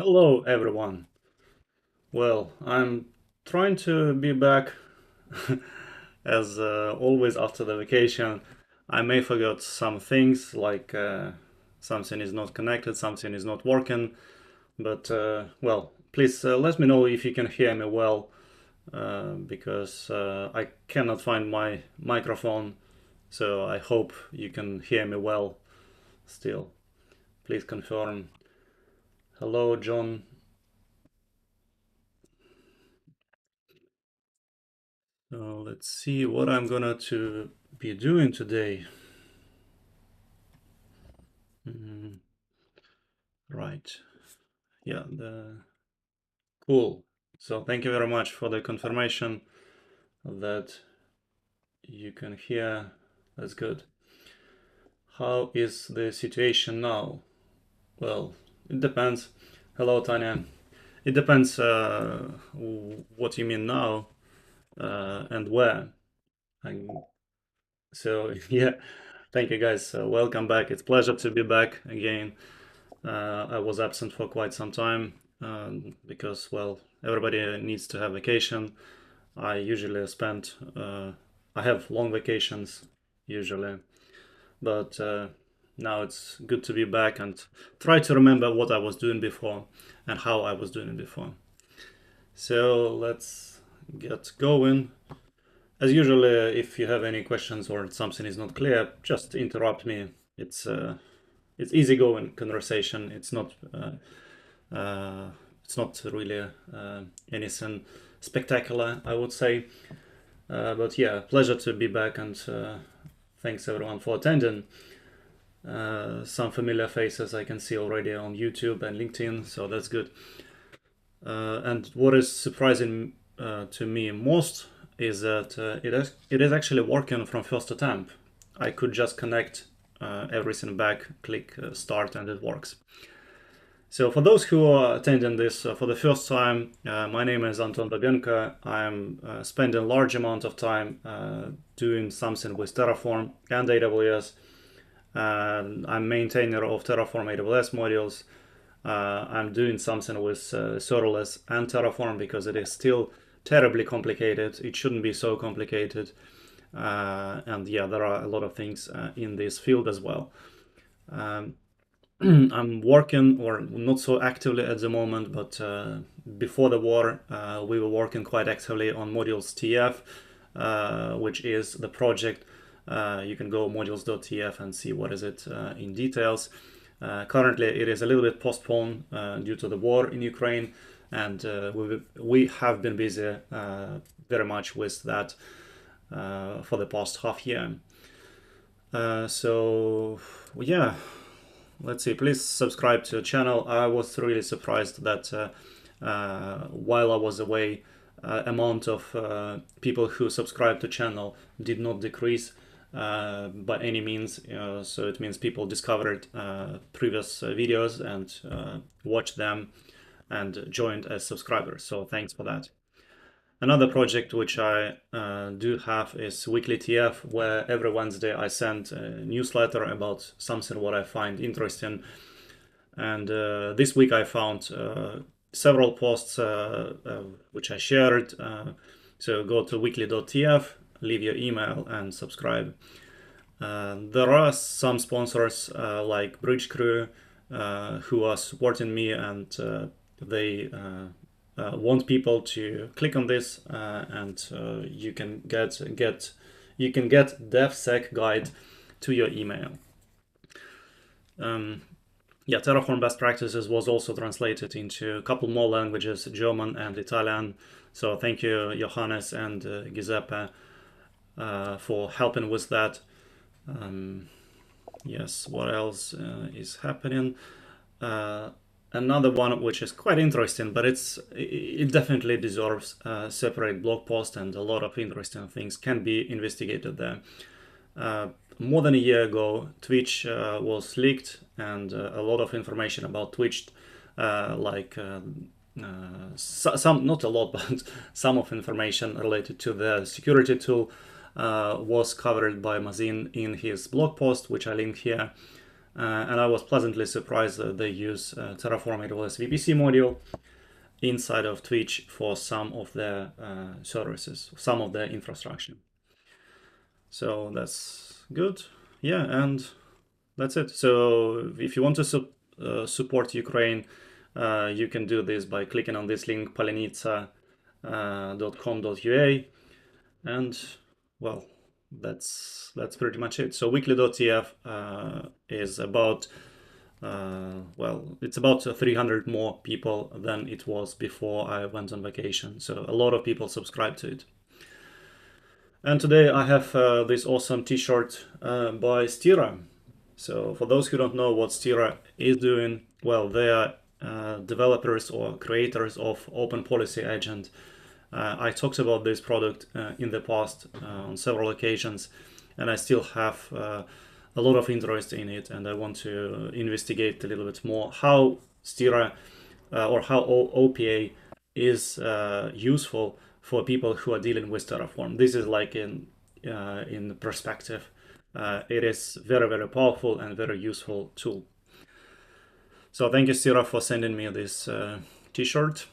Hello, everyone. Well, I'm trying to be back as always after the vacation. I may forget some things like something is not connected, something is not working, but well, please let me know if you can hear me well because I cannot find my microphone, so I hope you can hear me well still. Please confirm. Hello, John. So let's see what I'm gonna to be doing today. Mm, right. Yeah, cool. So thank you very much for the confirmation that you can hear. That's good. How is the situation now? Well, it depends. Hello, Tanya. It depends what you mean now and where. I, so yeah, thank you guys. Welcome back. It's pleasure to be back again. I was absent for quite some time because, well, everybody needs to have vacation. I usually I have long vacations usually, but now it's good to be back and try to remember what I was doing before and how I was doing it before. So let's get going. As usual, if you have any questions or something is not clear, just interrupt me. It's easygoing conversation. Uh, it's not really anything spectacular, I would say. But yeah, pleasure to be back and thanks everyone for attending. Some familiar faces I can see already on YouTube and LinkedIn, so that's good. And what is surprising to me most is that it is actually working from first attempt. I could just connect everything back, click start, and it works. So for those who are attending this for the first time, my name is Anton Babenko. I'm spending a large amount of time doing something with Terraform and AWS. I'm maintainer of Terraform AWS modules. I'm doing something with serverless and Terraform because it is still terribly complicated. It shouldn't be so complicated. And yeah, there are a lot of things in this field as well. Um, I'm working, or not so actively at the moment, but before the war, we were working quite actively on modules TF, which is the project. You can go modules.tf and see what is it in details. Currently, it is a little bit postponed due to the war in Ukraine, and we have been busy very much with that for the past half year. So yeah, let's see. Please subscribe to the channel. I was really surprised that while I was away, amount of people who subscribe to channel did not decrease by any means. So it means people discovered previous videos and watched them and joined as subscribers. So thanks for that. Another project which I do have is Weekly TF, where every Wednesday I send a newsletter about something what I find interesting. And this week I found several posts which I shared. So go to weekly.tf, leave your email, and subscribe. There are some sponsors like Bridge Crew who are supporting me, and they want people to click on this, and you can get DevSec guide to your email. Yeah, Terraform best practices was also translated into a couple more languages, German and Italian. So thank you, Johannes and Giuseppe, for helping with that. Yes, what else is happening? Another one which is quite interesting, but it definitely deserves a separate blog post, and a lot of interesting things can be investigated there. More than a year ago, Twitch was leaked, and a lot of information about Twitch, like some, not a lot, but some of information related to the security tool was covered by Mazin in his blog post, which I link here. and I was pleasantly surprised that they use Terraform AWS VPC module inside of Twitch for some of their services, some of their infrastructure. So that's good. Yeah, and that's it. So if you want to support Ukraine, you can do this by clicking on this link, palenitsa.com.ua, and well, that's pretty much it. So weekly.tf is about well, it's about 300 more people than it was before I went on vacation. So a lot of people subscribe to it. And today I have this awesome t-shirt by Stira. So for those who don't know what Stira is doing, well, they are developers or creators of Open Policy Agent. I talked about this product in the past on several occasions, and I still have a lot of interest in it, and I want to investigate a little bit more how Stira or how OPA is useful for people who are dealing with Terraform. This is like in perspective. It is very, very powerful and very useful tool. So thank you, Stira, for sending me this t-shirt.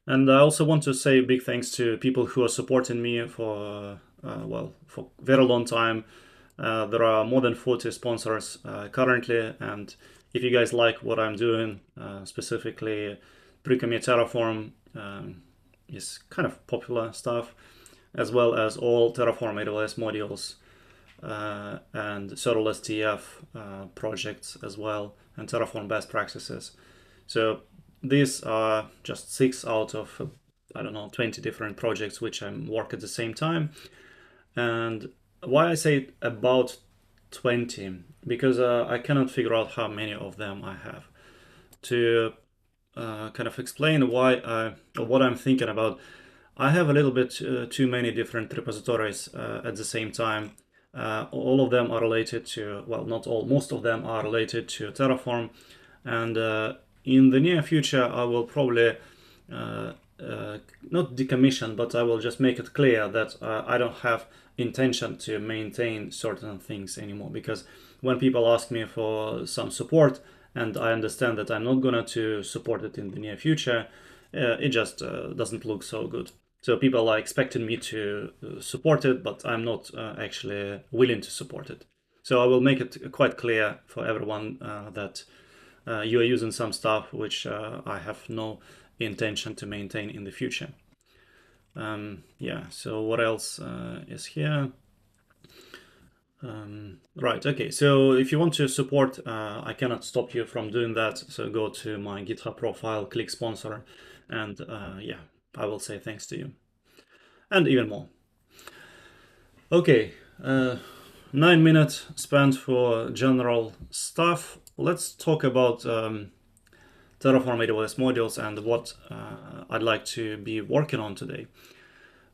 And I also want to say big thanks to people who are supporting me for, well, for a very long time. There are more than 40 sponsors currently, and if you guys like what I'm doing, specifically pre-commit Terraform is kind of popular stuff, as well as all Terraform AWS modules and serverless TF projects as well, and Terraform best practices. So these are just 6 out of, I don't know, 20 different projects which I work at the same time. And why I say about 20, because I cannot figure out how many of them I have. To kind of explain why what I'm thinking about, I have a little bit too many different repositories at the same time. All of them are related to, well, not all, most of them are related to Terraform. And in the near future, I will probably not decommission, but I will just make it clear that I don't have intention to maintain certain things anymore, because when people ask me for some support and I understand that I'm not gonna to support it in the near future, it just doesn't look so good. So people are expecting me to support it, but I'm not actually willing to support it. So I will make it quite clear for everyone that you are using some stuff which I have no intention to maintain in the future. Yeah, so what else is here? Right, okay, so if you want to support, I cannot stop you from doing that. So go to my GitHub profile, click sponsor, and yeah, I will say thanks to you. And even more. Okay, 9 minutes spent for general stuff. Let's talk about Terraform AWS modules and what I'd like to be working on today.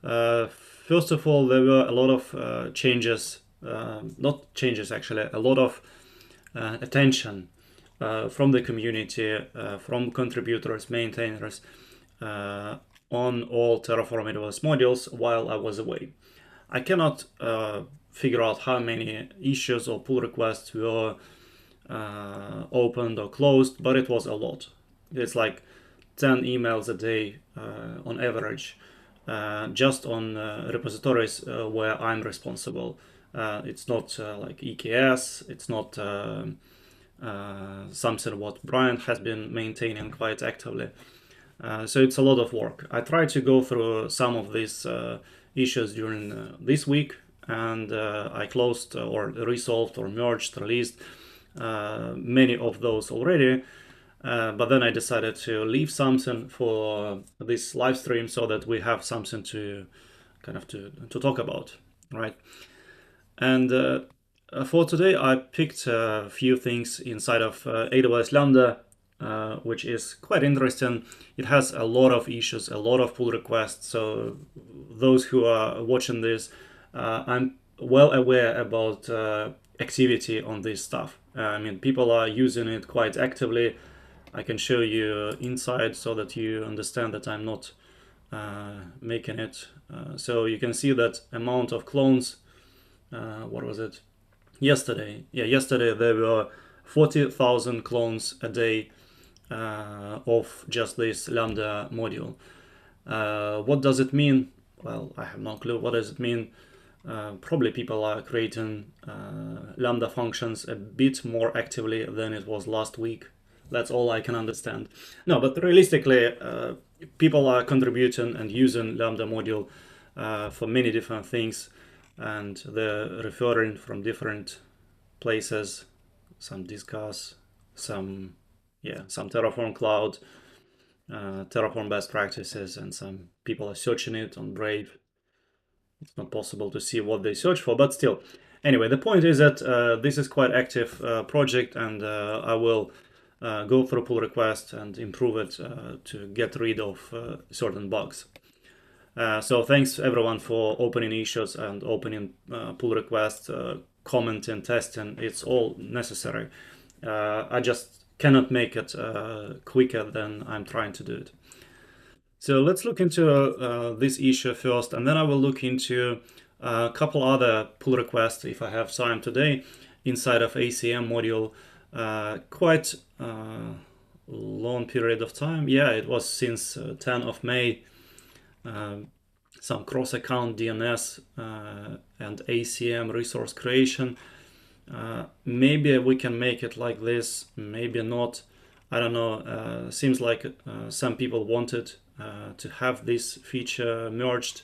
First of all, there were a lot of changes, not changes actually, a lot of attention from the community, from contributors, maintainers, on all Terraform AWS modules while I was away. I cannot figure out how many issues or pull requests were opened or closed, but it was a lot. It's like 10 emails a day on average, just on repositories where I'm responsible. It's not like EKS, it's not something what Brian has been maintaining quite actively. So it's a lot of work. I tried to go through some of these issues during this week, and I closed or resolved or merged, released many of those already. But then I decided to leave something for this live stream so that we have something to kind of to talk about, right? And for today, I picked a few things inside of AWS Lambda, which is quite interesting. It has a lot of issues, a lot of pull requests. So those who are watching this, I'm well aware about activity on this stuff. I mean, people are using it quite actively. I can show you inside so that you understand that I'm not making it. So you can see that amount of clones, what was it? yesterday there were 40,000 clones a day of just this Lambda module. What does it mean? Well, I have no clue. What does it mean? Probably people are creating Lambda functions a bit more actively than it was last week. That's all I can understand. No, but realistically, people are contributing and using Lambda module for many different things, and they're referring from different places. Some discuss, some some Terraform Cloud, Terraform best practices, and some people are searching it on Brave. It's not possible to see what they search for, but still. Anyway, the point is that this is quite active project, and I will go through pull request and improve it to get rid of certain bugs. So thanks everyone for opening issues and opening pull requests, commenting, testing. It's all necessary. I just cannot make it quicker than I'm trying to do it. So let's look into this issue first, and then I will look into a couple other pull requests if I have time today inside of ACM module. Quite long period of time. Yeah, it was since 10 of May. Some cross-account DNS and ACM resource creation. Maybe we can make it like this, maybe not. I don't know. Seems like some people wanted to have this feature merged.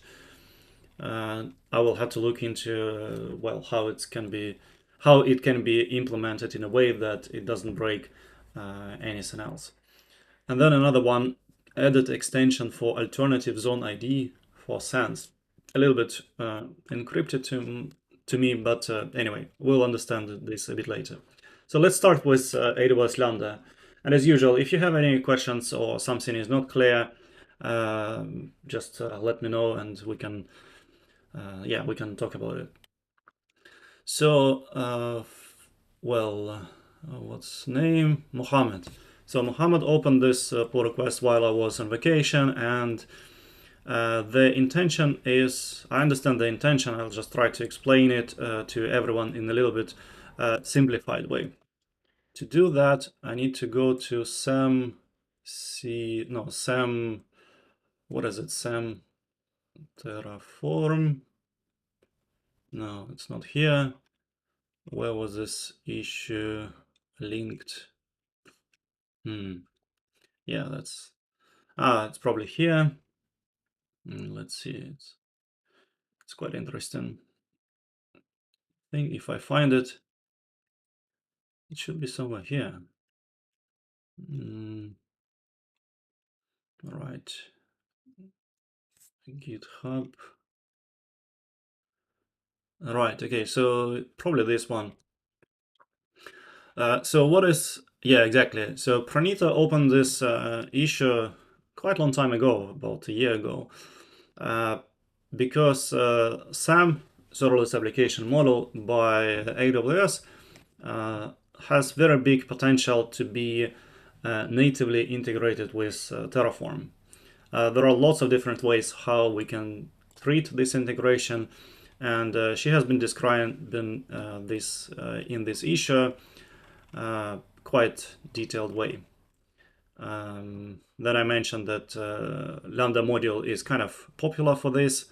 I will have to look into well how it can be implemented in a way that it doesn't break anything else. And then another one, added extension for alternative zone ID for SANS. A little bit encrypted to me, but anyway, we'll understand this a bit later. So let's start with AWS Lambda. And as usual, if you have any questions or something is not clear, just let me know and we can talk about it. So, what's name? Mohammed. So Mohammed opened this pull request while I was on vacation, and the intention is, I understand the intention, I'll just try to explain it to everyone in a little bit simplified way. To do that, I need to go to what is it? Sam Terraform. No, it's not here. Where was this issue linked? Yeah, it's probably here. Let's see, it's quite interesting. I think if I find it, it should be somewhere here. All right, GitHub. All right, okay, so probably this one. So what is, yeah, exactly. So Pranita opened this issue quite a long time ago, about a year ago, because SAM, serverless application model by AWS, has very big potential to be natively integrated with Terraform. There are lots of different ways how we can treat this integration, and she has been describing this in this issue quite detailed way. Then I mentioned that Lambda module is kind of popular for this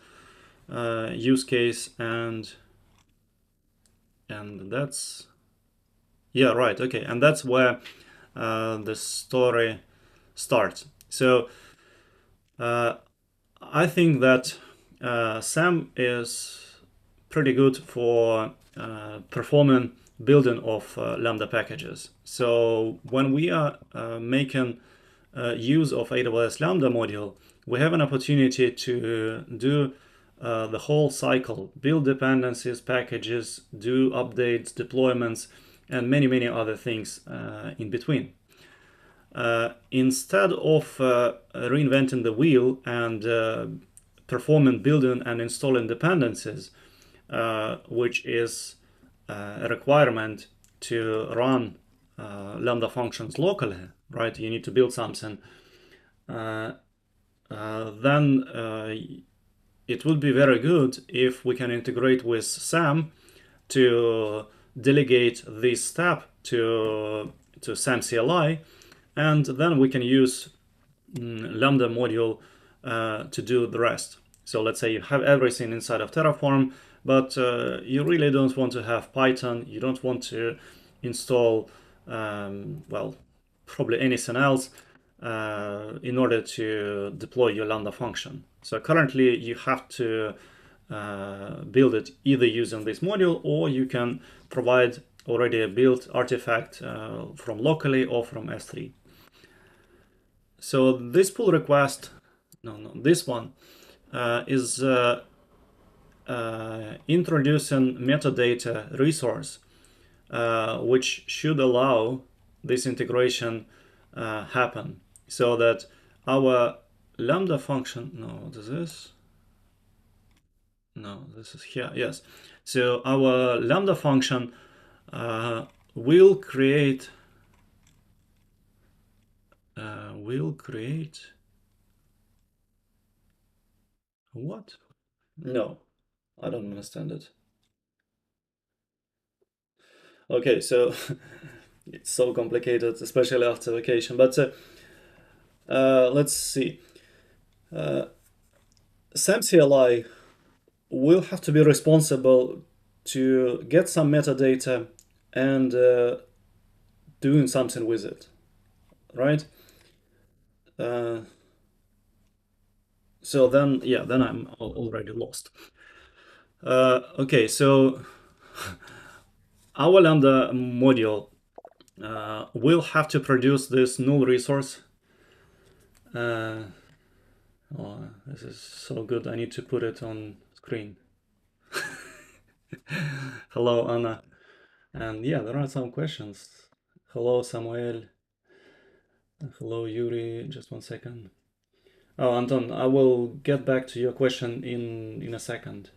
use case, and that's, yeah, right, okay, and that's where the story starts. So I think that SAM is pretty good for performing building of Lambda packages. So when we are making use of AWS Lambda module, we have an opportunity to do the whole cycle, build dependencies, packages, do updates, deployments, and many other things in between. Instead of reinventing the wheel and performing building and installing dependencies, which is a requirement to run Lambda functions locally, right? You need to build something. Then it would be very good if we can integrate with SAM to delegate this step to SAM CLI, and then we can use Lambda module to do the rest. So let's say you have everything inside of Terraform, but you really don't want to have Python, you don't want to install, well, probably anything else in order to deploy your Lambda function. So currently you have to build it either using this module, or you can provide already a built artifact from locally or from S3. So this pull request, this one is introducing metadata resource, which should allow this integration happen, so that our Lambda function, this is here, yes. So our Lambda function will create what? No, I don't understand it. Okay, so it's so complicated, especially after vacation. But let's see. SAM CLI will have to be responsible to get some metadata and doing something with it, right? So then, yeah, then I'm already lost. Okay, so our Lambda module will have to produce this null resource. Oh, this is so good. I need to put it on screen. Hello, Anna. And yeah, there are some questions. Hello, Samuel. Hello, Yuri. Just 1 second. Oh, Anton, I will get back to your question in a second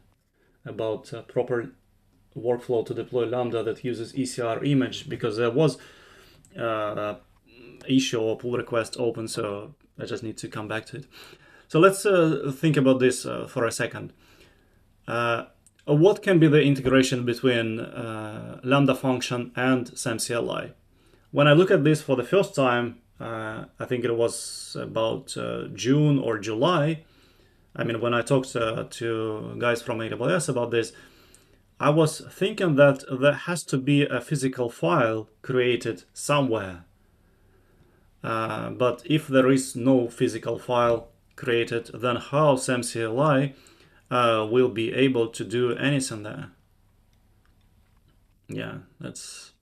about proper workflow to deploy Lambda that uses ECR image, because there was issue or pull request open, so I just need to come back to it. So let's think about this for a second. What can be the integration between Lambda function and SAM CLI? When I look at this for the first time, I think it was about June or July. I mean, when I talked to guys from AWS about this, I was thinking that there has to be a physical file created somewhere. But if there is no physical file created, then how SAM CLI will be able to do anything there? Yeah, that's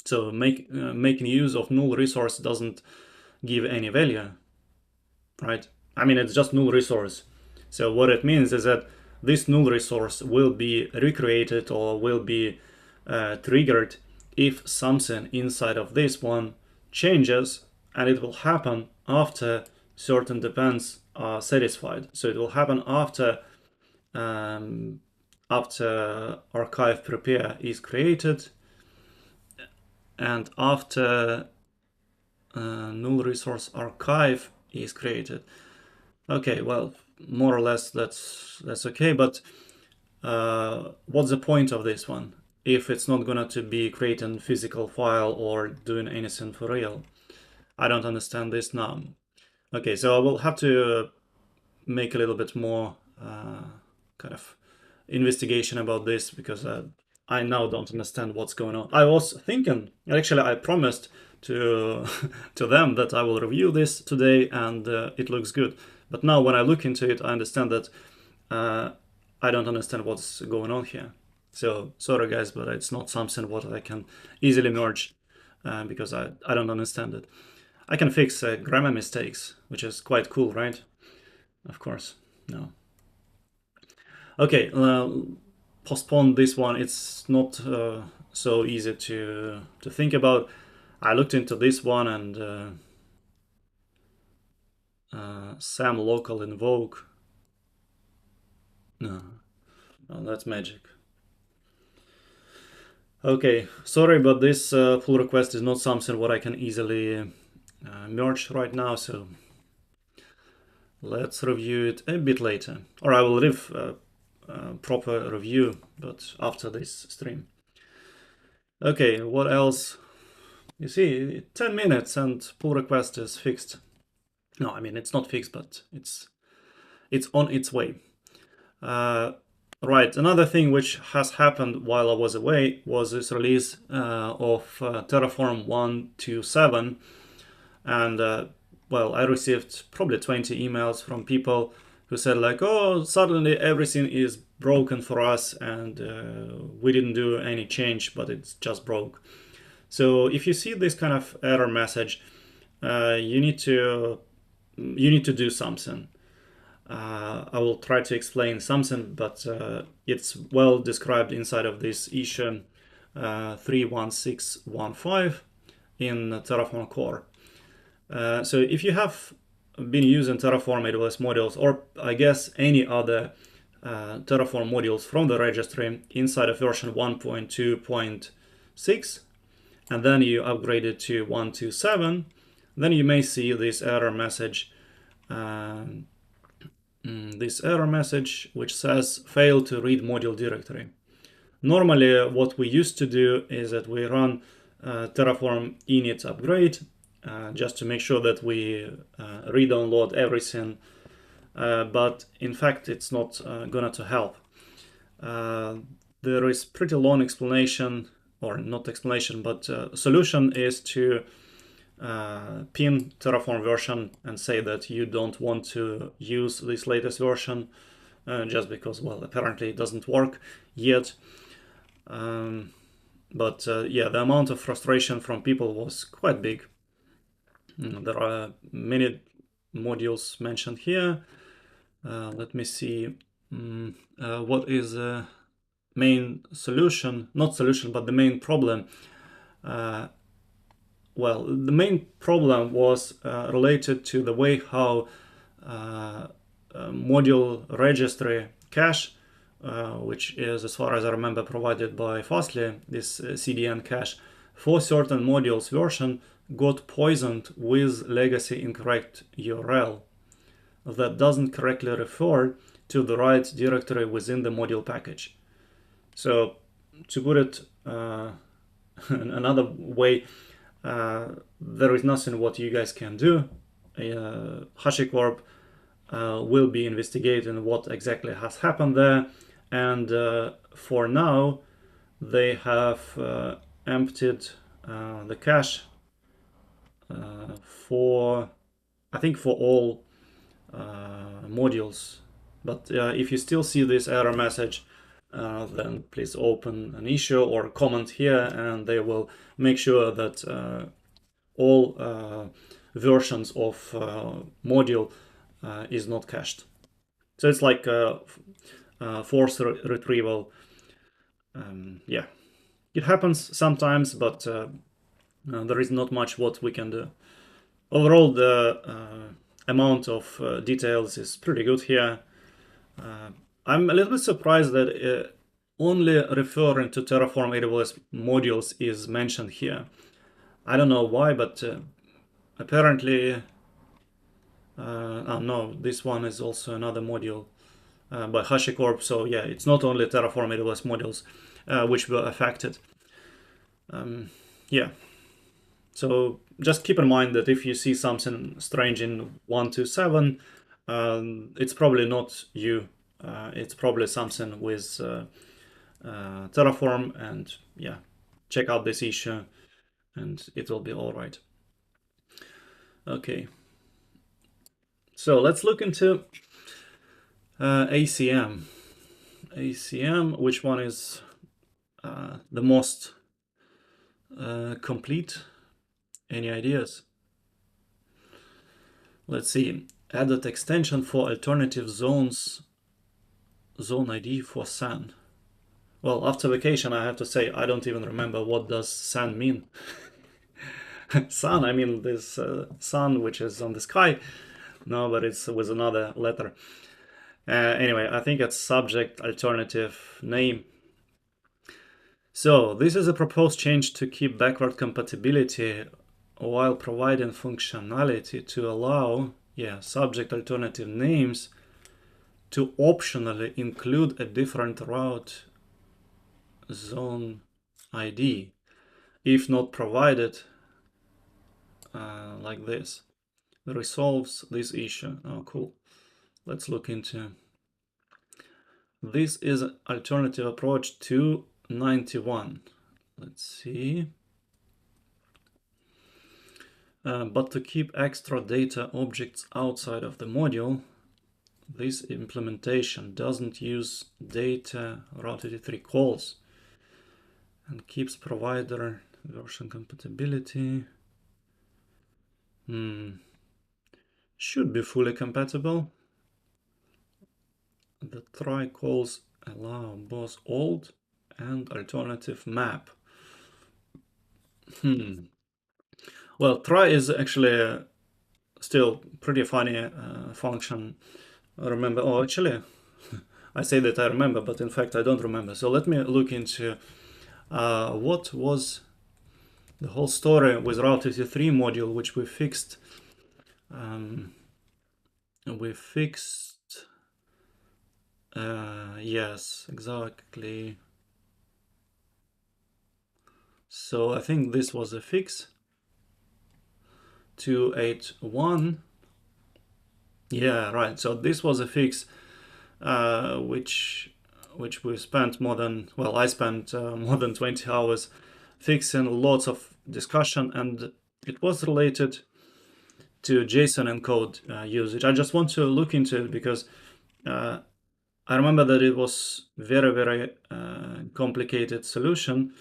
so making use of null resource doesn't give any value, right? I mean, it's just null resource. So what it means is that this null resource will be recreated or will be triggered if something inside of this one changes, and it will happen after certain depends are satisfied. So it will happen after archive prepare is created, and after null resource archive is created. Okay, well, more or less that's okay, but what's the point of this one if it's not going to be creating physical file or doing anything for real? I don't understand this now. Okay, so I will have to make a little bit more kind of investigation about this, because I now don't understand what's going on. I was thinking, actually, I promised to to them that I will review this today, and it looks good. But now when I look into it, I understand that I don't understand what's going on here. So sorry guys, but it's not something what I can easily merge because I don't understand it. I can fix grammar mistakes, which is quite cool, right? Of course, no. Okay, postpone this one. It's not so easy to think about. I looked into this one, and SAM local invoke. No, that's magic. Okay, sorry, but this pull request is not something what I can easily merge right now, so let's review it a bit later. Or I will leave proper review, but after this stream. Okay, what else? You see, 10 minutes and pull request is fixed. No, I mean, it's not fixed, but it's on its way. Right, another thing which has happened while I was away was this release of Terraform 1.2.7. And well, I received probably 20 emails from people who said like, oh, suddenly everything is broken for us and we didn't do any change, but it's just broke. So if you see this kind of error message, you need to do something. I will try to explain something, but it's well described inside of this issue 31615 in Terraform core. So if you have been using Terraform AWS modules, or I guess any other Terraform modules from the registry inside of version 1.2.6, and then you upgrade it to 1.2.7, then you may see this error message. This error message which says fail to read module directory. Normally what we used to do is that we run Terraform init upgrade just to make sure that we re-download everything, but in fact it's not gonna to help. There is pretty long explanation, or not explanation, but solution is to pin Terraform version and say that you don't want to use this latest version just because, well, apparently it doesn't work yet. But yeah, the amount of frustration from people was quite big. There are many modules mentioned here. Let me see. What is the main solution? Not solution, but the main problem. Well, the main problem was related to the way how module registry cache, which is, as far as I remember, provided by Fastly, this CDN cache, for certain modules version got poisoned with legacy incorrect URL that doesn't correctly refer to the right directory within the module package. So to put it another way, there is nothing what you guys can do. HashiCorp will be investigating what exactly has happened there, and for now they have emptied the cache for, I think, for all modules. But if you still see this error message, then please open an issue or comment here, and they will make sure that all versions of module is not cached. So it's like force retrieval. Yeah, it happens sometimes, but there is not much what we can do. Overall, the amount of details is pretty good here. I'm a little bit surprised that only referring to Terraform AWS modules is mentioned here. I don't know why, but apparently, oh no, this one is also another module by HashiCorp. So yeah, it's not only Terraform AWS modules which were affected. Yeah. So just keep in mind that if you see something strange in 1.2.7, it's probably not you. It's probably something with Terraform, and yeah, check out this issue and it will be all right. Okay. So let's look into ACM. ACM, which one is the most complete? Any ideas? Let's see. Added extension for alternative zones, zone ID for SAN. Well, after vacation, I have to say I don't even remember what does SAN mean. Sun, I mean this sun which is on the sky. No, but it's with another letter. Anyway, I think it's subject alternative name. So this is a proposed change to keep backward compatibility while providing functionality to allow, subject alternative names to optionally include a different route zone ID. if not provided, like this, resolves this issue. Oh, cool. Let's look into. This is an alternative approach to 91. Let's see. But to keep extra data objects outside of the module, this implementation doesn't use data Route 83 calls and keeps provider version compatibility. Should be fully compatible. The try calls allow both old and alternative map. Well, try is actually still pretty funny function. I remember. Oh, actually, I say that I remember, but in fact I don't remember. So let me look into what was the whole story with Route 83 module, which we fixed. Yes, exactly. So I think this was a fix. 281. Yeah, right. So this was a fix, which we spent more than, well, I spent more than 20 hours fixing, lots of discussion, and it was related to JSON encode usage. I just want to look into it because I remember that it was very, very complicated solution,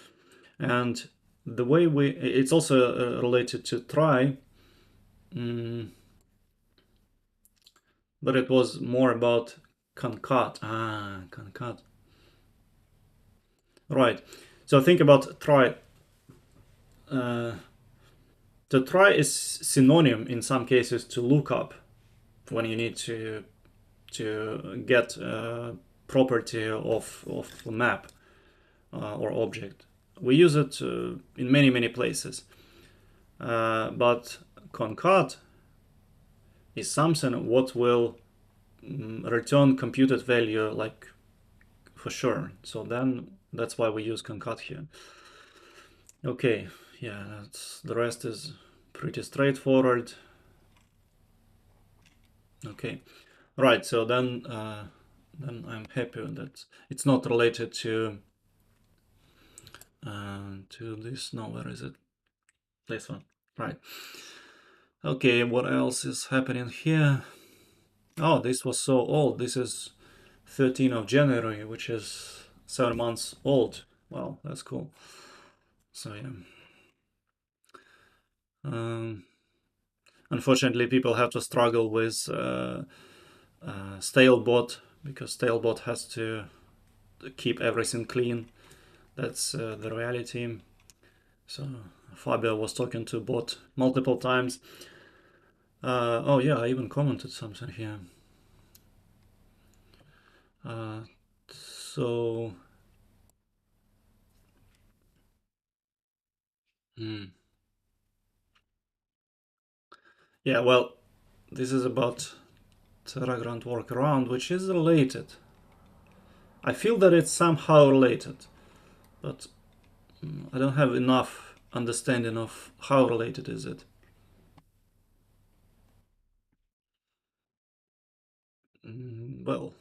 and the way it's also related to try, but it was more about concat. Concat. Right. So think about try. The try is synonym in some cases to lookup when you need to get a property of a map or object. We use it in many places, but concat is something what will return computed value, like, for sure. So then that's why we use concat here. Okay, yeah, the rest is pretty straightforward. Okay, right. So then I'm happy that it's not related to this. No, where is it? This one, right? Okay, what else is happening here? Oh, this was so old. This is 13th of January, which is 7 months old. Wow, that's cool. So yeah. Unfortunately, people have to struggle with Stalebot because Stalebot has to keep everything clean. That's the reality. So Fabio was talking to bot multiple times. Oh yeah, I even commented something here. So yeah, well, this is about TerraGrant workaround, which is related. I feel that it's somehow related, but I don't have enough understanding of how related is it. Well,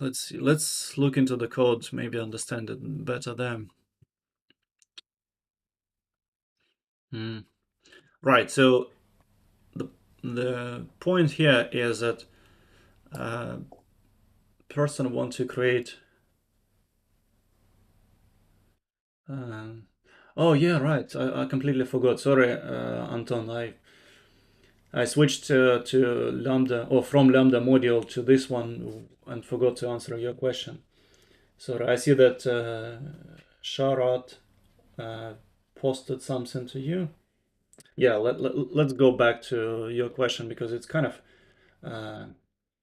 let's see. Let's look into the code, maybe understand it better then. Right. So the point here is that person want to create. Oh yeah, right. I completely forgot. Sorry, Anton. I switched to Lambda, or from Lambda module to this one, and forgot to answer your question. Sorry. I see that Sharat posted something to you. Yeah, let's go back to your question because it's kind of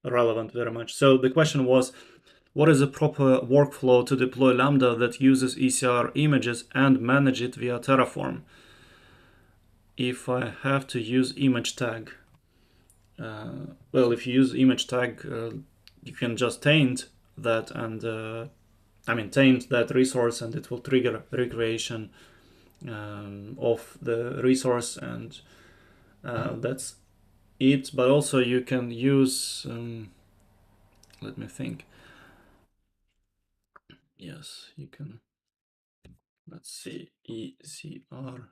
relevant very much. So the question was, what is a proper workflow to deploy Lambda that uses ECR images and manage it via Terraform? If I have to use image tag, well, if you use image tag, you can just taint that and taint that resource, and it will trigger recreation of the resource, and that's it. But also you can use, let me think. Yes, you can. Let's see, ECR.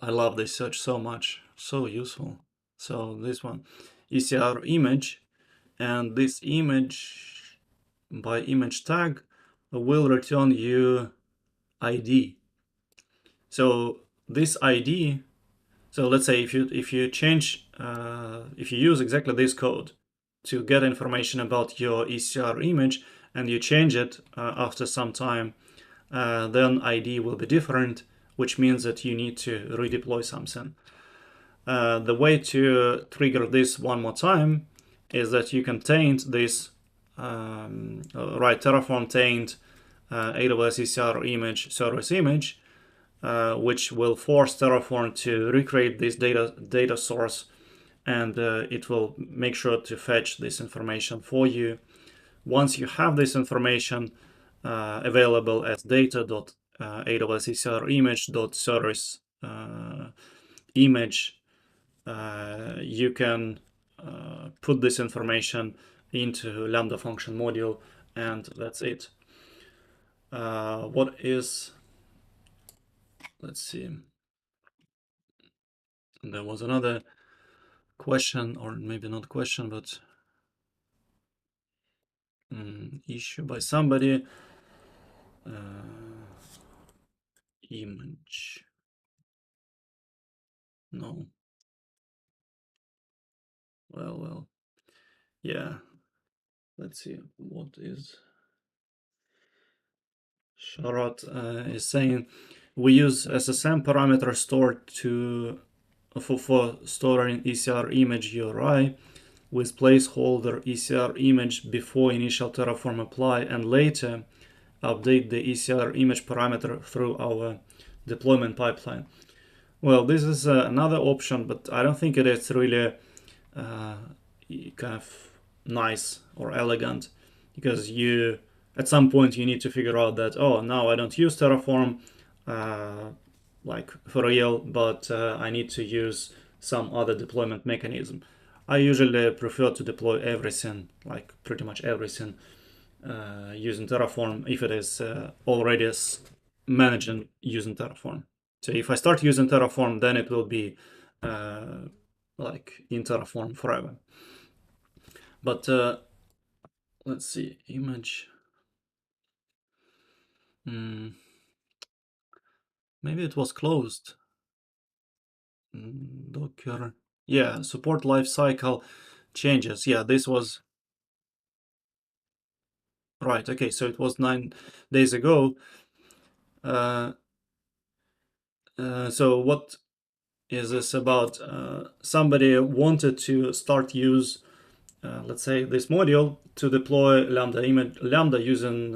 I love this search so much, so useful. So this one, ECR image, and this image by image tag will return you ID. So this ID, so let's say if you change, if you use exactly this code to get information about your ECR image, and you change it after some time, then ID will be different, which means that you need to redeploy something. The way to trigger this one more time is that you can taint this, write Terraform taint AWS ECR image service image, which will force Terraform to recreate this data source, and it will make sure to fetch this information for you. Once you have this information available as data.aws ECR image.service image, you can put this information into Lambda function module, and that's it. What is, let's see, there was another question, or maybe not question, but issue by somebody. Image, no, well, yeah, let's see, what is Sharat is saying. We use SSM parameter stored for storing ECR image URI with placeholder ECR image before initial Terraform apply, and later update the ECR image parameter through our deployment pipeline. Well, this is another option, but I don't think it is really kind of nice or elegant, because you, at some point, you need to figure out that, oh, now I don't use Terraform like for real, but I need to use some other deployment mechanism. I usually prefer to deploy everything, like pretty much everything, using Terraform if it is already managed using Terraform. So if I start using Terraform, then it will be like in Terraform forever. But let's see, image. Maybe it was closed. Docker. Yeah, support lifecycle changes. Yeah, this was right. Okay, so it was 9 days ago. So what is this about? Somebody wanted to start use, let's say, this module to deploy Lambda using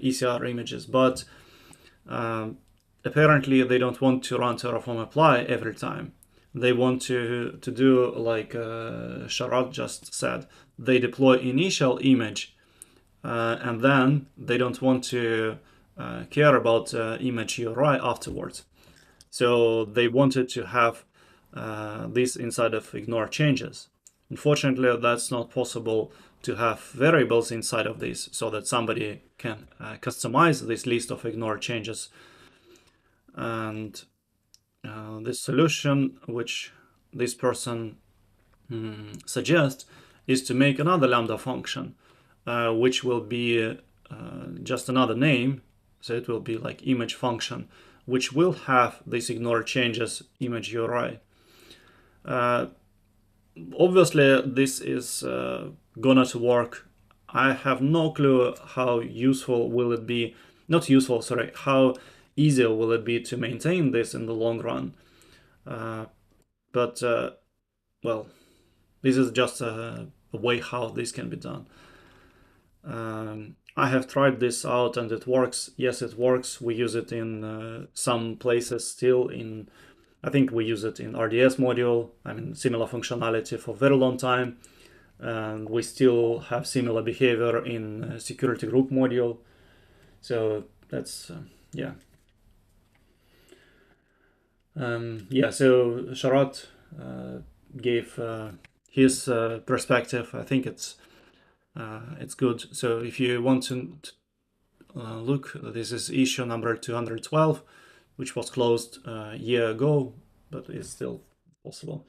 ECR images, but apparently they don't want to run Terraform apply every time. They want to do like Sharat just said. They deploy initial image, and then they don't want to care about image URI afterwards. So they wanted to have this inside of ignore changes. Unfortunately, that's not possible to have variables inside of this, so that somebody can customize this list of ignore changes. And this solution, which this person suggests, is to make another Lambda function, which will be just another name. So it will be like image function, which will have this ignore changes image URI. Obviously, this is gonna to work. I have no clue how useful will it be. Not useful, sorry. How easier will it be to maintain this in the long run? But well, this is just a way how this can be done. I have tried this out and it works. Yes, it works. We use it in some places still. I think we use it in RDS module. Similar functionality for a very long time. and we still have similar behavior in security group module. So that's yeah. Yeah, so Sharat gave his perspective. I think it's good. So if you want to look, this is issue number 212, which was closed a year ago, but is still possible.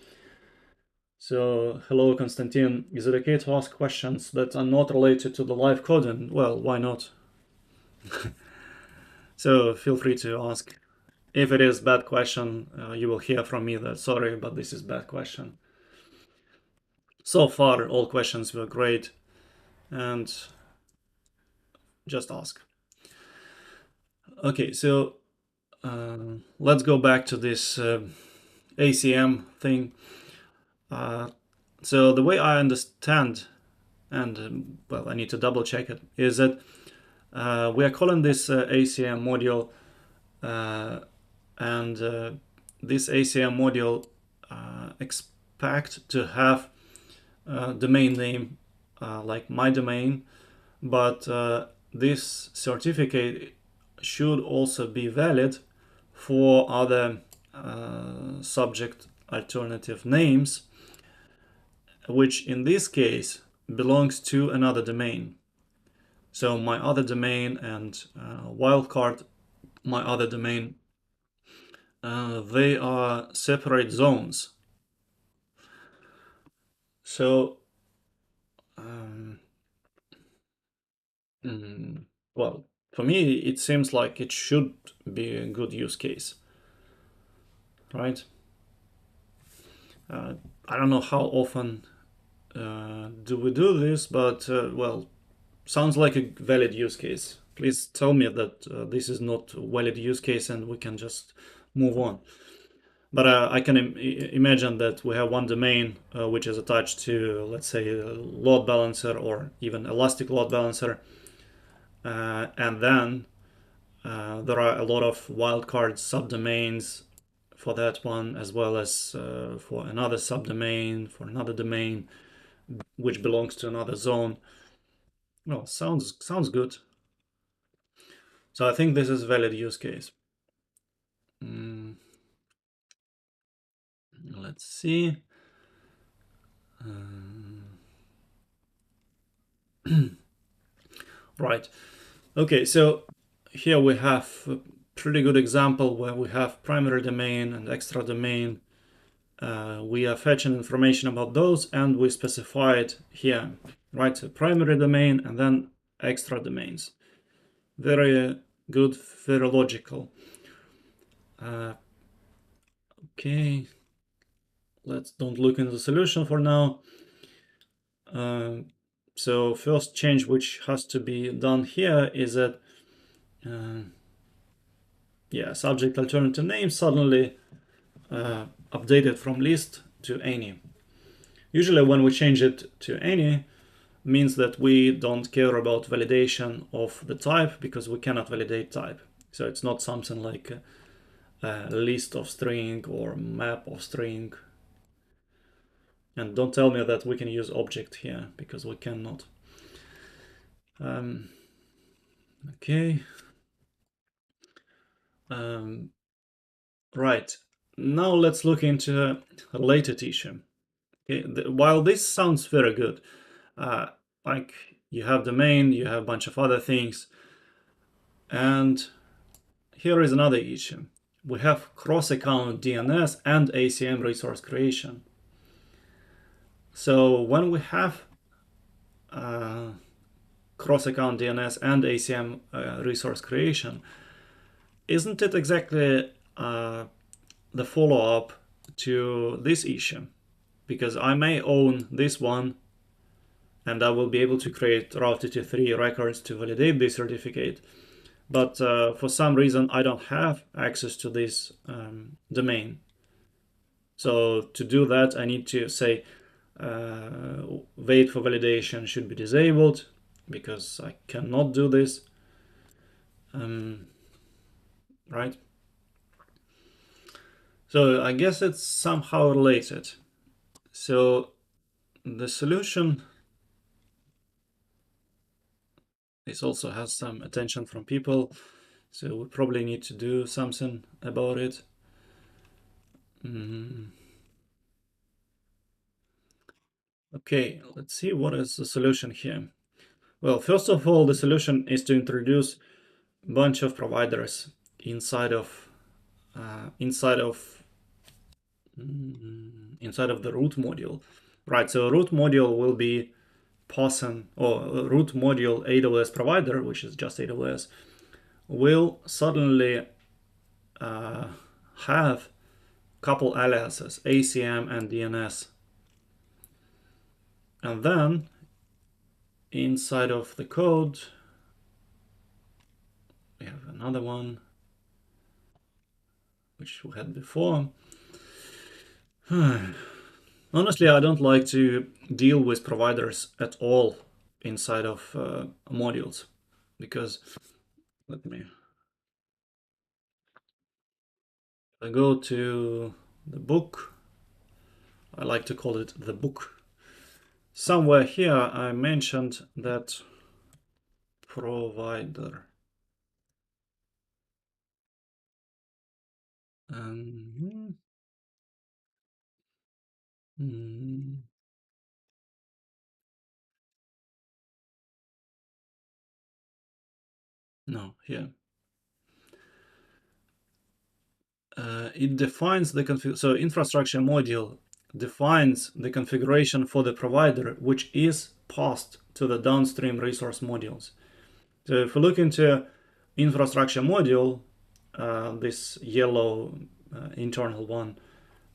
So, hello, Konstantin. Is it okay to ask questions that are not related to the live coding? Well, why not? So, feel free to ask. If it is bad question, you will hear from me that sorry, but this is bad question. So far, all questions were great, and just ask. Okay, so let's go back to this ACM thing. So the way I understand, and well, I need to double check it, is that we are calling this ACM module, and this ACM module expect to have domain name like my domain, but this certificate should also be valid for other subject alternative names, which in this case belongs to another domain. So my other domain and wildcard, my other domain, they are separate zones. So, well, for me, it seems like it should be a good use case, right? I don't know how often do we do this, but well, sounds like a valid use case. Please tell me that this is not a valid use case and we can just move on. But I can imagine that we have one domain which is attached to, let's say, a load balancer or even elastic load balancer. And then there are a lot of wildcard subdomains for that one, as well as for another subdomain, for another domain, which belongs to another zone. Well, sounds good. So I think this is a valid use case. Let's see. Right. Okay, so here we have a pretty good example where we have primary domain and extra domain. We are fetching information about those and we specify it here, right? So primary domain and then extra domains. Very good, very logical. Okay, let's don't look into the solution for now. So first change which has to be done here is that yeah, subject alternative name suddenly updated from list to any. Usually when we change it to any, means that we don't care about validation of the type because we cannot validate type. So it's not something like a list of string or map of string. And don't tell me that we can use object here because we cannot. Okay. Right. Now let's look into a related issue. Okay. While this sounds very good, like you have domain, you have a bunch of other things, and here is another issue. We have cross-account DNS and ACM resource creation. So when we have cross-account DNS and ACM resource creation, isn't it exactly the follow-up to this issue? Because I may own this one and I will be able to create Route 223 records to validate this certificate. But for some reason, I don't have access to this domain. So to do that, I need to say wait for validation should be disabled because I cannot do this. Right? So I guess it's somehow related. So the solution this also has some attention from people, so we probably need to do something about it. Okay, let's see what is the solution here. Well, first of all, the solution is to introduce a bunch of providers inside of the root module, right? So root module will be passing, or root module AWS provider, which is just AWS, will suddenly have a couple aliases, ACM and DNS. And then inside of the code, we have another one, which we had before. Honestly, I don't like to deal with providers at all inside of modules, because I go to the book. I like to call it the book. Somewhere here I mentioned that provider. No, here. It defines the so infrastructure module defines the configuration for the provider, which is passed to the downstream resource modules. So if we look into infrastructure module, this yellow internal one,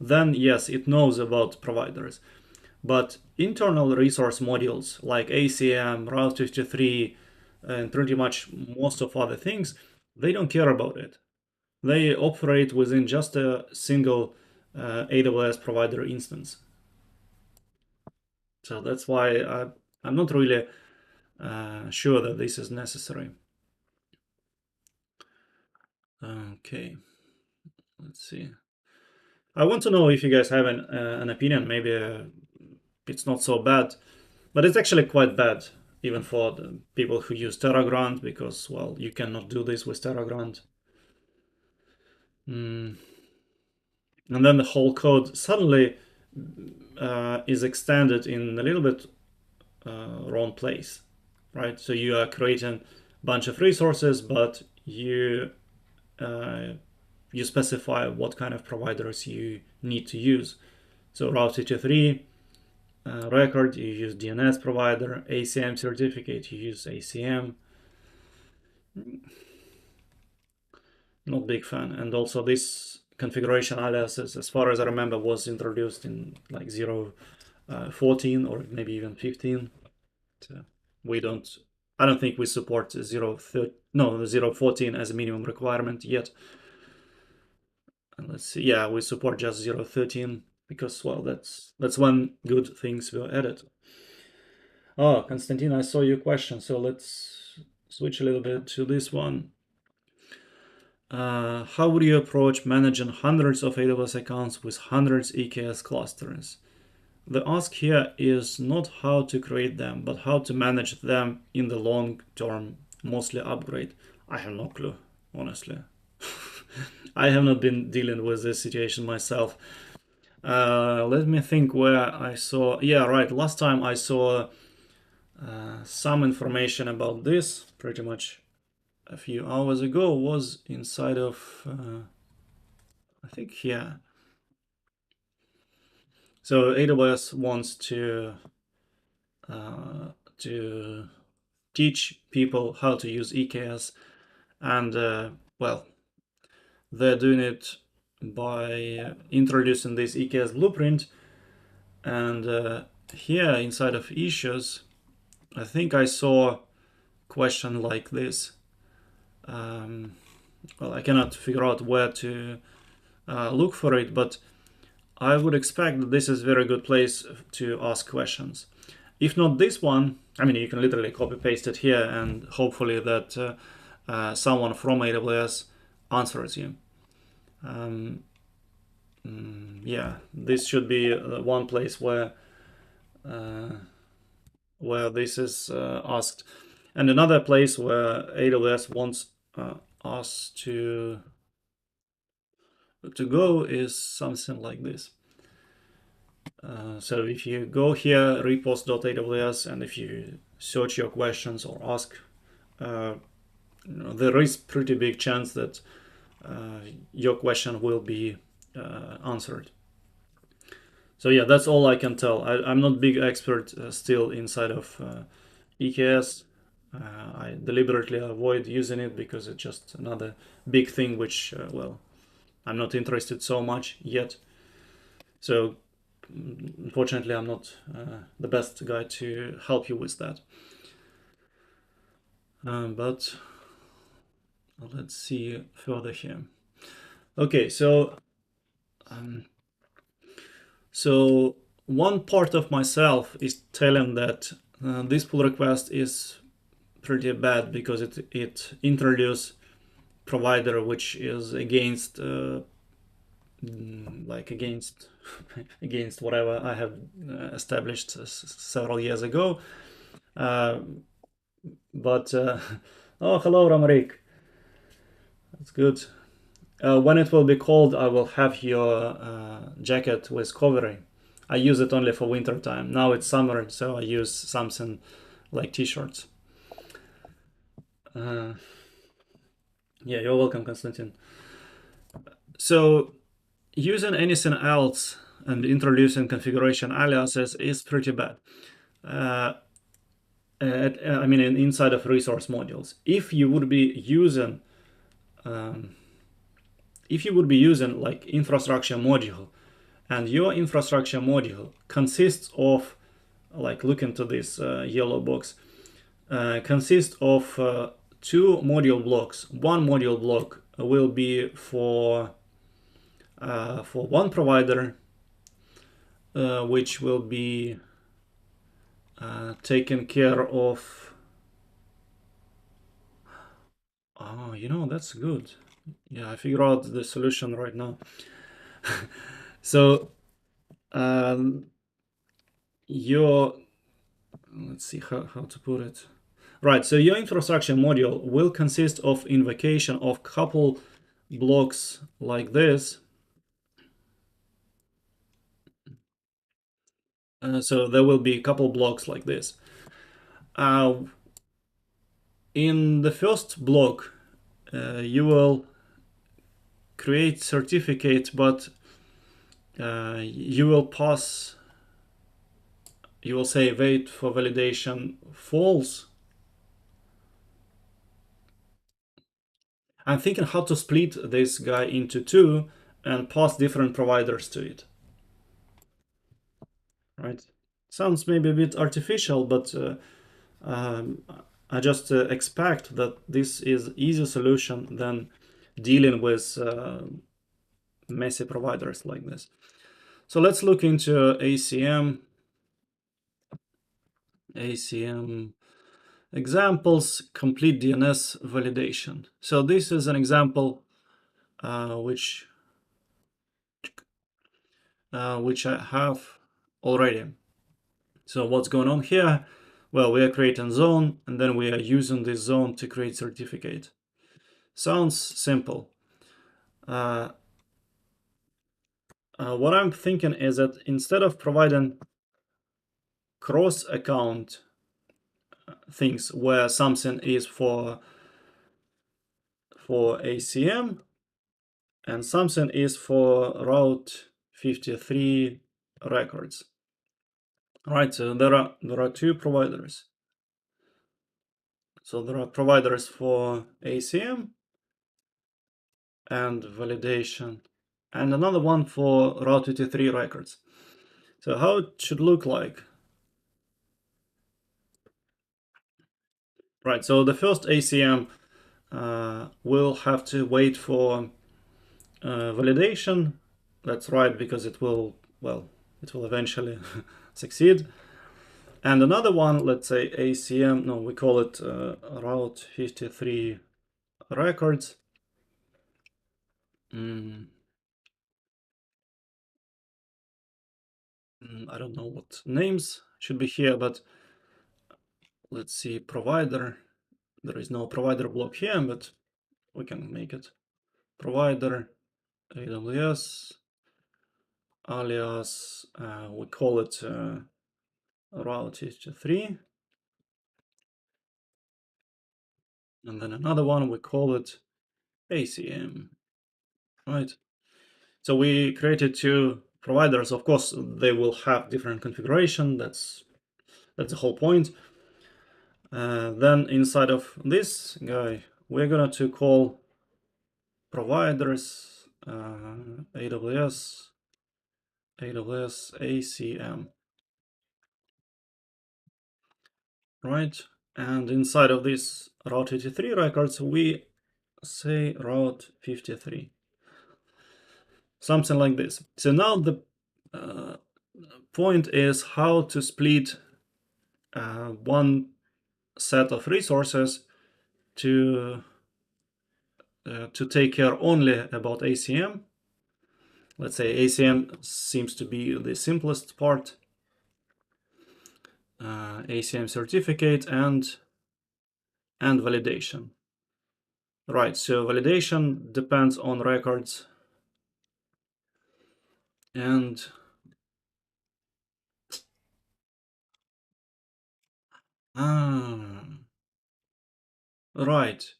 then yes, it knows about providers. But internal resource modules like ACM, Route 53, and pretty much most of other things, they don't care about it. They operate within just a single AWS provider instance. So that's why I'm not really sure that this is necessary. Okay, let's see. I want to know if you guys have an opinion. Maybe it's not so bad, but it's actually quite bad, even for the people who use TerraGrant, because, well, you cannot do this with TerraGrant. And then the whole code suddenly is extended in a little bit wrong place, right? So you are creating a bunch of resources, but you specify what kind of providers you need to use. So Route 53 record, you use DNS provider. ACM certificate, you use ACM. Not big fan. And also this configuration aliases, as far as I remember, was introduced in like 0.14 or maybe even 15. So I don't think we support 0.14 as a minimum requirement yet. And let's see, yeah, we support just 0.13 because, well, that's when good things were added. Oh, Konstantin, I saw your question, so let's switch a little bit to this one. How would you approach managing hundreds of AWS accounts with hundreds EKS clusters? The ask here is not how to create them, but how to manage them in the long term, mostly upgrade. I have no clue, honestly. I have not been dealing with this situation myself. Let me think where I saw. Yeah, right. Last time I saw some information about this, pretty much a few hours ago, was inside of, I think here. So AWS wants to teach people how to use EKS, and well, they're doing it by introducing this EKS blueprint. And here inside of issues, I think I saw a question like this. Well, I cannot figure out where to look for it, but I would expect that this is a very good place to ask questions. If not this one, I mean, you can literally copy paste it here, and hopefully that someone from AWS answers you. Yeah, this should be one place where where this is asked. And another place where AWS wants us to go is something like this. So if you go here, repos.aws, and if you search your questions or ask, there is pretty big chance that your question will be answered. So yeah, that's all I can tell. I'm not big expert still inside of EKS. I deliberately avoid using it because it's just another big thing which, well, I'm not interested so much yet. So unfortunately, I'm not the best guy to help you with that. But let's see further here. Okay, so one part of myself is telling that this pull request is pretty bad because it introduces provider which is against like against against whatever I have established several years ago. But oh, hello, Ramarik. That's good. When it will be cold, I will have your jacket with covering. I use it only for winter time. Now it's summer, so I use something like t-shirts. Yeah, you're welcome, Konstantin. So using anything else and introducing configuration aliases is pretty bad. I mean, inside of resource modules. If you would be using like infrastructure module, and your infrastructure module consists of, like, look into this yellow box, consists of two module blocks. One module block will be for one provider, which will be taken care of. Oh, that's good. Yeah, I figure out the solution right now. So your, let's see how to put it. Right, so your infrastructure module will consist of invocation of couple blocks like this. So there will be a couple blocks like this. In the first block, you will create certificate, but you will say wait for validation false. I'm thinking how to split this guy into two and pass different providers to it. Right? Sounds maybe a bit artificial, but I just expect that this is easier solution than dealing with messy providers like this. So let's look into ACM examples, complete DNS validation. So this is an example which I have already. So what's going on here? Well, we are creating zone, and then we are using this zone to create certificate. Sounds simple. What I'm thinking is that instead of providing cross-account things where something is for ACM and something is for Route 53 records. Right, so there are two providers. So there are providers for ACM and validation, and another one for Route 53 records. So how it should look like? Right, so the first ACM will have to wait for validation. That's right, because it will eventually succeed. And another one, let's say ACM, no, we call it Route 53 records. I don't know what names should be here, but let's see, provider. There is no provider block here, but we can make it provider AWS alias. We call it route 3, and then another one we call it ACM, right? So we created two providers. Of course, they will have different configuration. That's the whole point. Then inside of this guy, we're going to call providers AWS ACM, right? And inside of this route 83 records, we say route 53, something like this. So now the point is how to split one set of resources to take care only about ACM. Let's say ACM seems to be the simplest part. ACM certificate and validation. Right, so validation depends on records and right.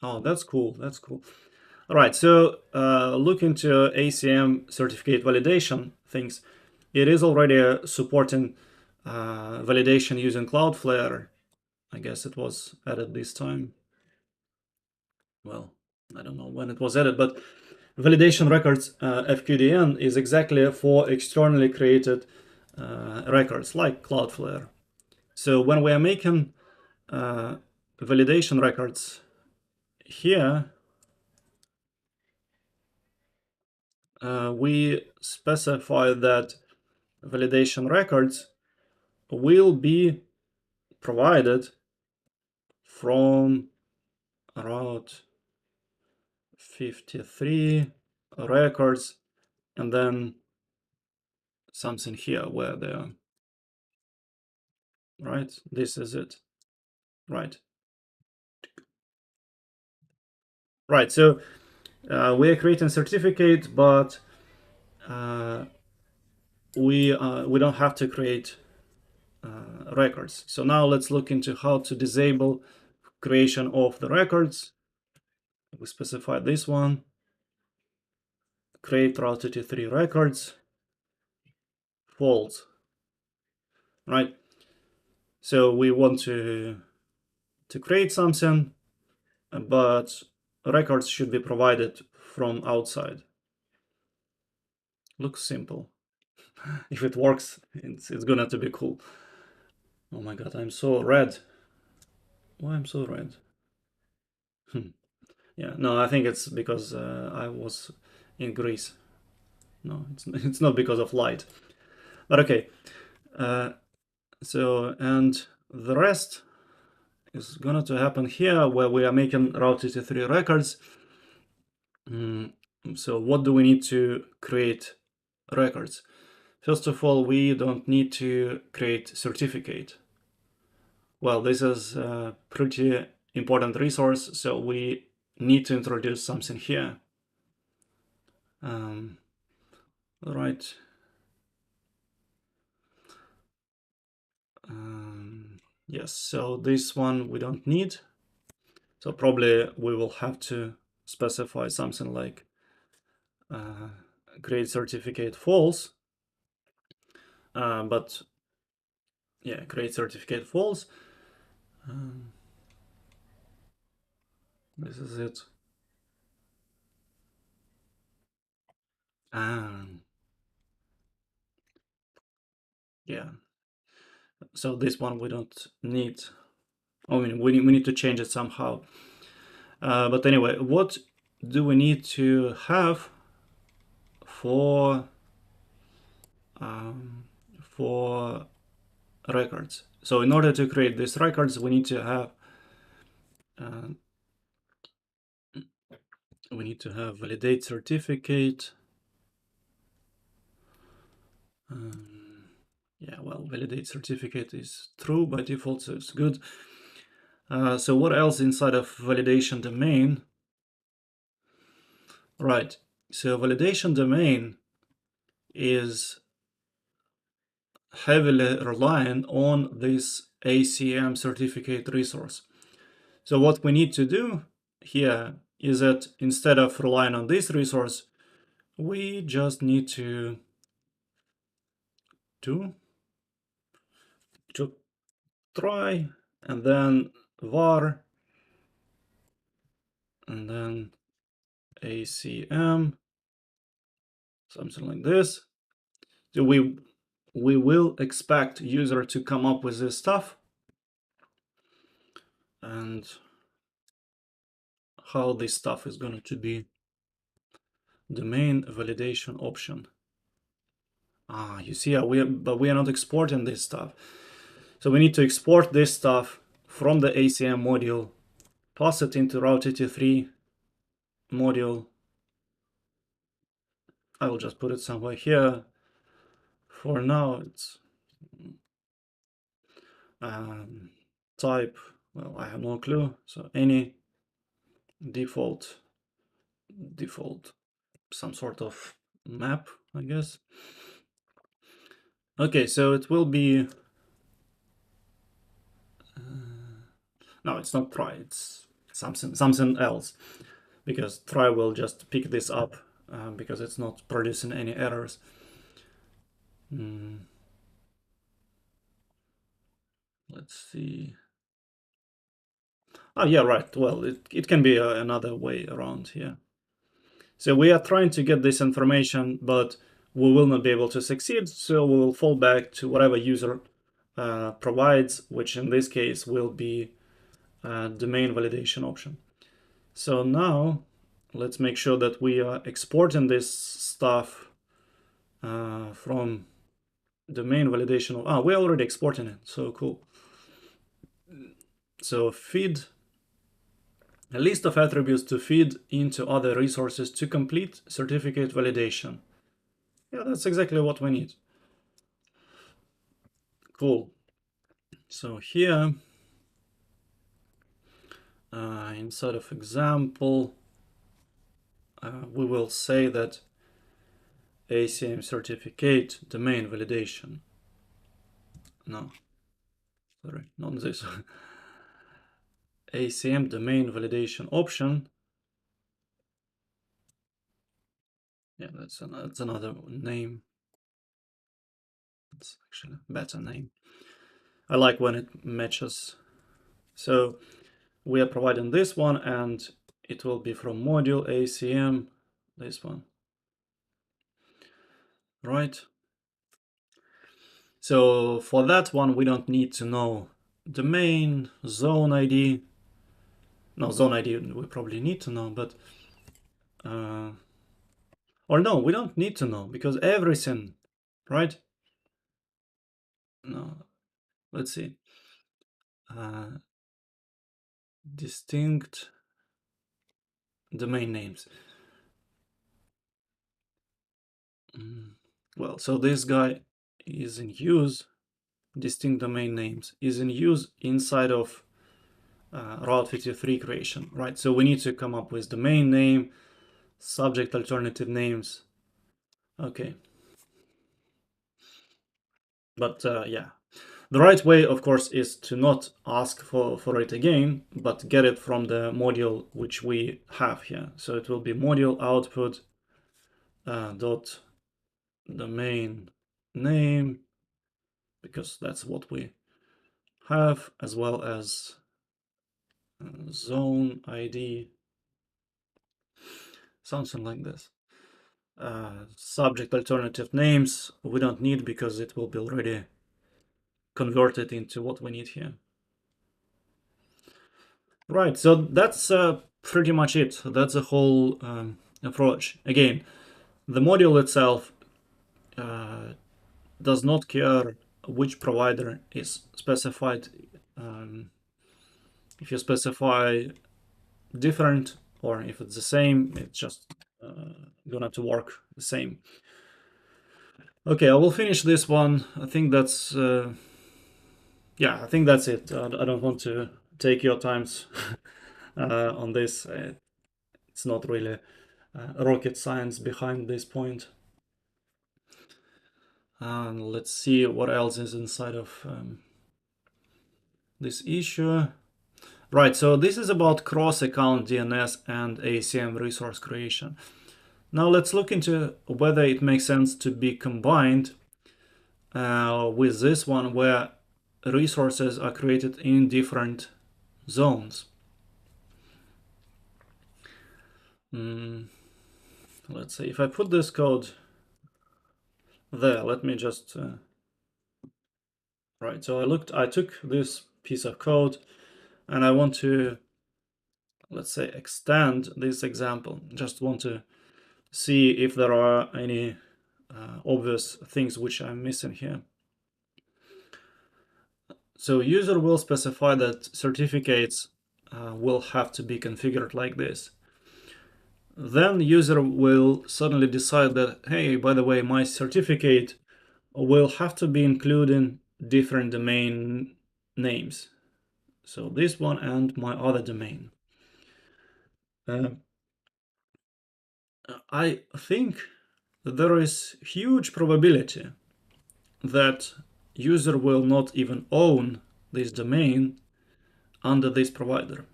Oh, that's cool. That's cool. All right, so look into ACM certificate validation things. It is already supporting validation using Cloudflare. I guess it was added this time. Well, I don't know when it was added, but validation records FQDN is exactly for externally created records like Cloudflare. So when we are making validation records here, we specify that validation records will be provided from route 53 records and then something here where they are, right? This is it, right? Right, so we are creating certificate, but we don't have to create records. So now let's look into how to disable creation of the records. We specify this one, create route 33 records, false, right? So we want to create something, but records should be provided from outside. Looks simple. If it works, it's gonna to be cool. Oh my god, I'm so red. Why I'm so red? Yeah, no, I think it's because I was in Greece. No, it's not because of light. But okay. So, and the rest is gonna to happen here where we are making Route 83 records. So what do we need to create records? First of all, we don't need to create certificate. Well, this is a pretty important resource, so we need to introduce something here. Right. Yes, so this one we don't need. So probably we will have to specify something like create certificate false. But yeah, create certificate false. This is it. Yeah. So this one we don't need. I mean, we need to change it somehow. But anyway, what do we need to have for records? So in order to create these records, we need to have validate certificate. Yeah, well, validate certificate is true by default, so it's good. So what else inside of validation domain? Right, so validation domain is heavily relying on this ACM certificate resource. So what we need to do here is that instead of relying on this resource, we just need to try and then var and then ACM, something like this. So we will expect user to come up with this stuff and how this stuff is going to be domain validation option. You see, but we are not exporting this stuff. So we need to export this stuff from the ACM module, pass it into Route 83 module. I will just put it somewhere here. For now, it's type, well, I have no clue. So any default, some sort of map, I guess. Okay, so it will be, no, it's not try, it's something else, because try will just pick this up because it's not producing any errors. Let's see. Oh, yeah, right. Well, it can be another way around here. So we are trying to get this information, but we will not be able to succeed. So we will fall back to whatever user provides, which in this case will be domain validation option. So now let's make sure that we are exporting this stuff from domain validation. We're already exporting it. So cool. So feed a list of attributes to feed into other resources to complete certificate validation. Yeah, that's exactly what we need. Cool. So here, inside of example, we will say that ACM certificate domain validation. No, sorry, not this. ACM domain validation option. Yeah, that's another name. It's actually a better name. I like when it matches. So we are providing this one, and it will be from module ACM, this one. Right? So for that one, we don't need to know domain, zone ID. No, zone ID we probably need to know, but or no, we don't need to know because everything, right? No, let's see. Distinct domain names. Well, so this guy is in use. Distinct domain names is in use inside of Route 53 creation, right? So we need to come up with domain name, subject alternative names. Okay. But yeah, the right way, of course, is to not ask for it again, but get it from the module which we have here. So it will be module output dot domain name, because that's what we have, as well as zone ID, something like this. Subject alternative names we don't need because it will be already converted into what we need here. Right, so that's pretty much it. That's the whole approach. Again, the module itself does not care which provider is specified. If you specify different or if it's the same, it's just gonna to work the same. Okay, I will finish this one. I think that's yeah, I think that's it. I don't want to take your times on this. It's not really rocket science behind this point. And let's see what else is inside of this issue. Right, so this is about cross-account DNS and ACM resource creation. Now let's look into whether it makes sense to be combined with this one where resources are created in different zones. Let's say if I put this code there, let me just right. So I took this piece of code and I want to, let's say, extend this example. Just want to see if there are any obvious things which I'm missing here. So user will specify that certificates will have to be configured like this. Then user will suddenly decide that, hey, by the way, my certificate will have to be including different domain names. So this one and my other domain. I think that there is huge probability that user will not even own this domain under this provider.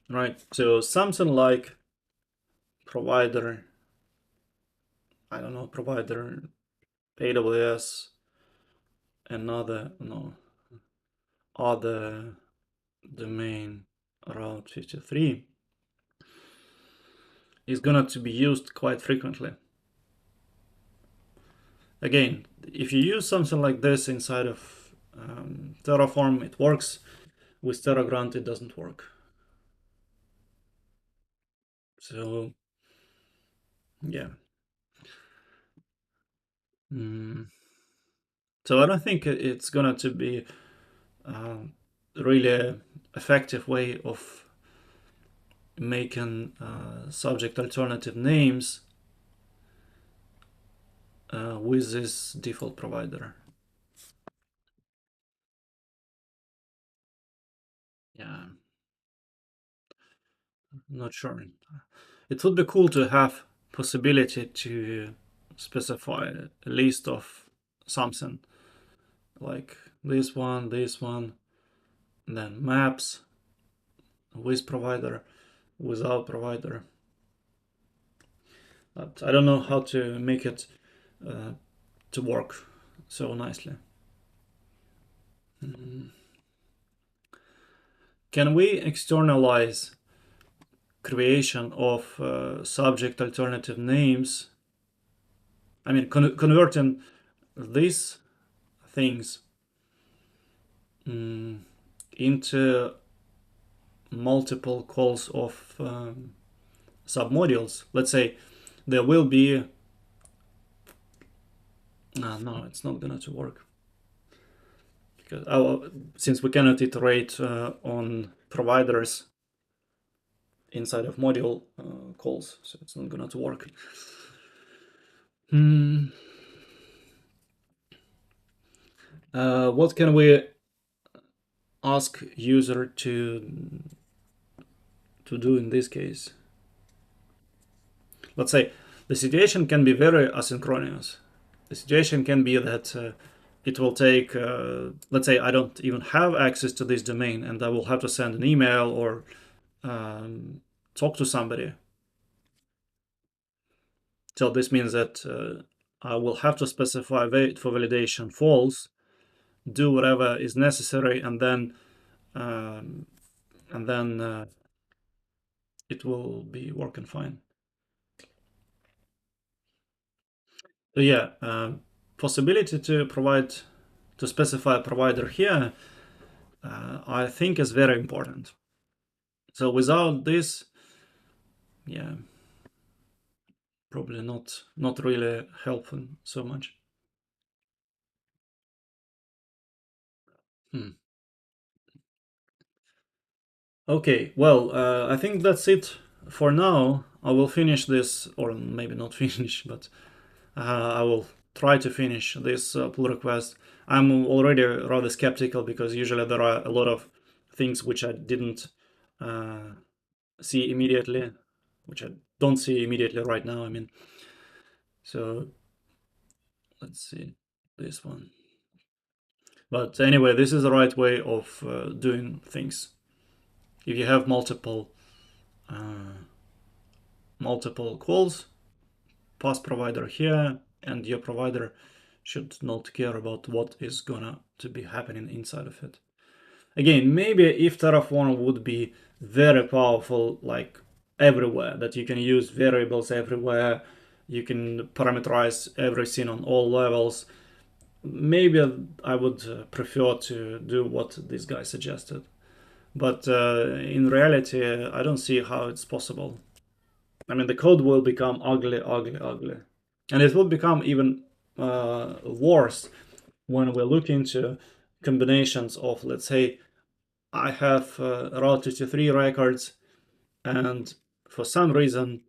Right? So something like provider, I don't know, provider AWS, another, no, other domain Route 53 is going to be used quite frequently. Again, if you use something like this inside of Terraform, it works. With TerraGrant, it doesn't work. So, yeah. So I don't think it's gonna to be really effective way of making subject alternative names with this default provider. Yeah, not sure. It would be cool to have possibility to specify a list of something like this one, and then maps with provider, without provider. But I don't know how to make it to work so nicely. Can we externalize creation of subject alternative names? I mean, converting these things into multiple calls of submodules. Let's say there will be no, it's not going to work because since we cannot iterate on providers inside of module calls, so it's not going to work. What can we ask user to do in this case? Let's say the situation can be very asynchronous. The situation can be that it will take, let's say I don't even have access to this domain and I will have to send an email or talk to somebody. So this means that I will have to specify wait for validation false, do whatever is necessary, and then it will be working fine. So yeah, possibility to specify a provider here, I think is very important. So without this, yeah, probably not really helpful so much. Okay, well, I think that's it for now. I will finish this, or maybe not finish, but I will try to finish this pull request. I'm already rather skeptical because usually there are a lot of things which I didn't uh, see immediately, which I don't see immediately right now. I mean, so let's see this one. But anyway, this is the right way of doing things. If you have uh, multiple calls, pass provider here, and your provider should not care about what is gonna to be happening inside of it. Again, maybe if Terraform would be very powerful, like everywhere, that you can use variables everywhere, you can parameterize everything on all levels, maybe I would prefer to do what this guy suggested. But in reality, I don't see how it's possible. I mean, the code will become ugly, ugly, ugly. And it will become even worse when we look into combinations of, let's say, I have Route 53 records, and for some reason,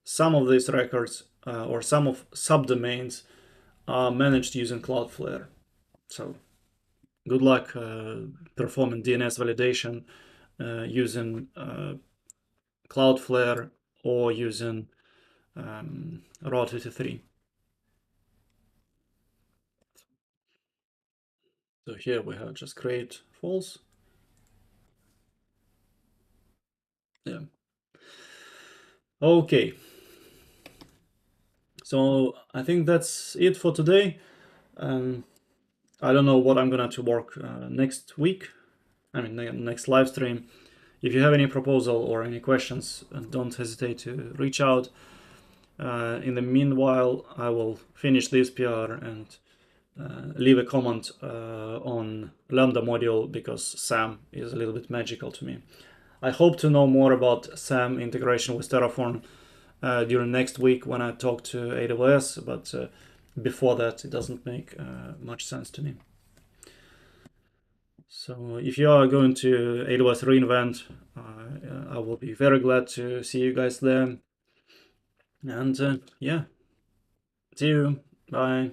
some of these records or some of subdomains are managed using Cloudflare. So good luck performing DNS validation using Cloudflare or using Route 53. So here we have just create false. Yeah. Okay. So I think that's it for today. Um, I don't know what I'm gonna to work next week. I mean, next live stream. If you have any proposal or any questions, don't hesitate to reach out. In the meanwhile, I will finish this PR and leave a comment on Lambda module because SAM is a little bit magical to me. I hope to know more about SAM integration with Terraform during next week when I talk to AWS, but before that, it doesn't make much sense to me. So if you are going to AWS reInvent, I will be very glad to see you guys there. And yeah, see you. Bye.